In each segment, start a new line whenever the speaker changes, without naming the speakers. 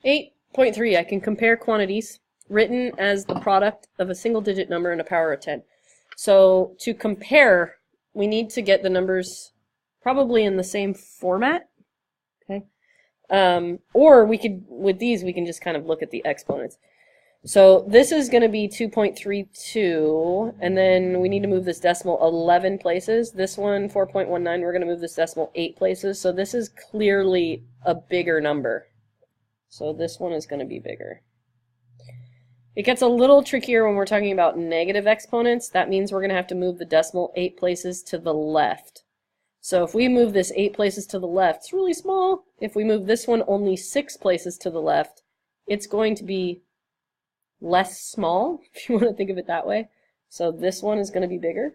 8.3, I can compare quantities written as the product of a single digit number and a power of 10. So to compare, we need to get the numbers probably in the same format. Okay. Or we could, with these, we can just kind of look at the exponents. So this is going to be 2.32, and then we need to move this decimal 11 places. This one, 4.19, we're going to move this decimal 8 places. So this is clearly a bigger number. So this one is going to be bigger. It gets a little trickier when we're talking about negative exponents. That means we're going to have to move the decimal 8 places to the left. So if we move this 8 places to the left, it's really small. If we move this one only 6 places to the left, it's going to be less small, if you want to think of it that way. So this one is going to be bigger.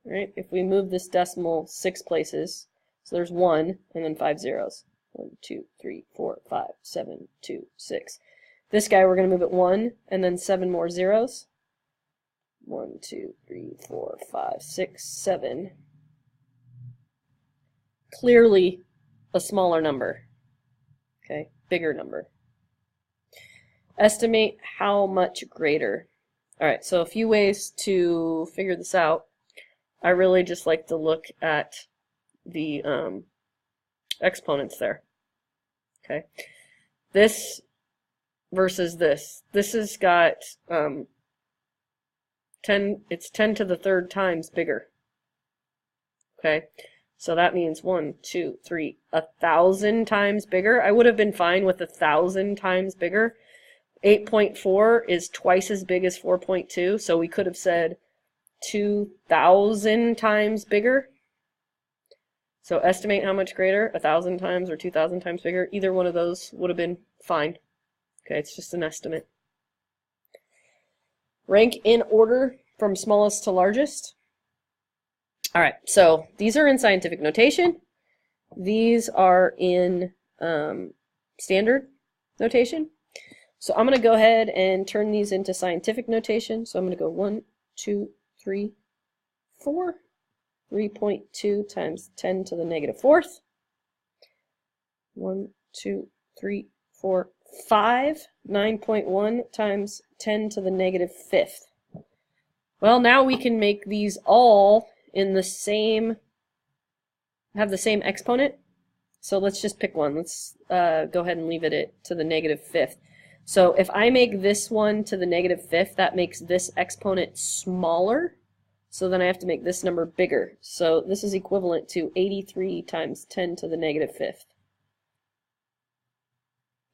Right? If we move this decimal 6 places, so there's 1 and then 5 zeros. 1, 2, 3, 4, 5, 7, 2, 6. This guy we're going to move it 1 and then 7 more zeros. 1, 2, 3, 4, 5, 6, 7. Clearly a smaller number. Okay, bigger number. Estimate how much greater. Alright, so a few ways to figure this out. I really just like to look at the exponents there. Okay, this versus this. This has got 10, it's 10 to the third times bigger. Okay, so that means 1, 2, 3, 1,000 times bigger. I would have been fine with 1,000 times bigger. 8.4 is twice as big as 4.2, so we could have said 2,000 times bigger. So estimate how much greater, 1,000 times or 2,000 times bigger. Either one of those would have been fine. Okay, it's just an estimate. Rank in order from smallest to largest. Alright, so these are in scientific notation. These are in standard notation. So I'm going to go ahead and turn these into scientific notation. So I'm going to go 1, 2, 3, 4. 3.2 times 10 to the negative fourth. 1, 2, 3, 4, 5. 9.1 times 10 to the negative fifth. Well, now we can make these all in the same, have the same exponent. So let's just pick one. Let's go ahead and leave it to the negative fifth. So if I make this one to the negative fifth, that makes this exponent smaller. So then I have to make this number bigger. So this is equivalent to 83 times 10 to the negative fifth.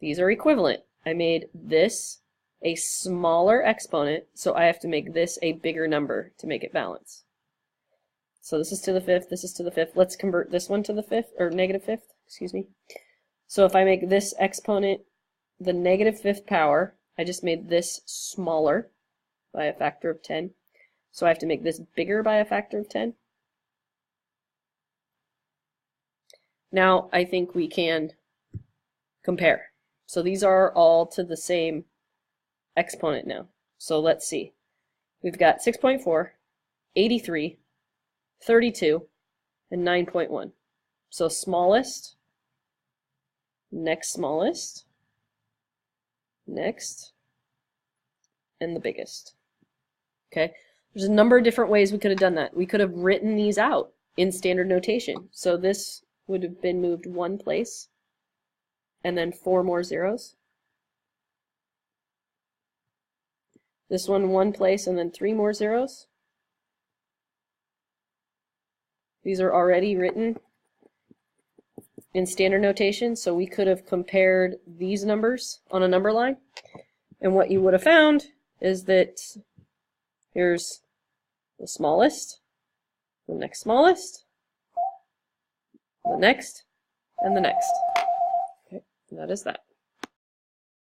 These are equivalent. I made this a smaller exponent, so I have to make this a bigger number to make it balance. So this is to the fifth, this is to the fifth. Let's convert this one to the fifth, or negative fifth, excuse me. So if I make this exponent the negative fifth power, I just made this smaller by a factor of 10. So I have to make this bigger by a factor of 10. Now I think we can compare. So these are all to the same exponent now. So let's see. We've got 6.4, 83, 32, and 9.1. So smallest, next smallest, next, and the biggest. Okay? There's a number of different ways we could have done that. We could have written these out in standard notation. So this would have been moved 1 place, and then 4 more zeros. This one 1 place, and then 3 more zeros. These are already written in standard notation, so we could have compared these numbers on a number line. And what you would have found is that here's the smallest, the next smallest, the next, and the next. Okay, and that is that.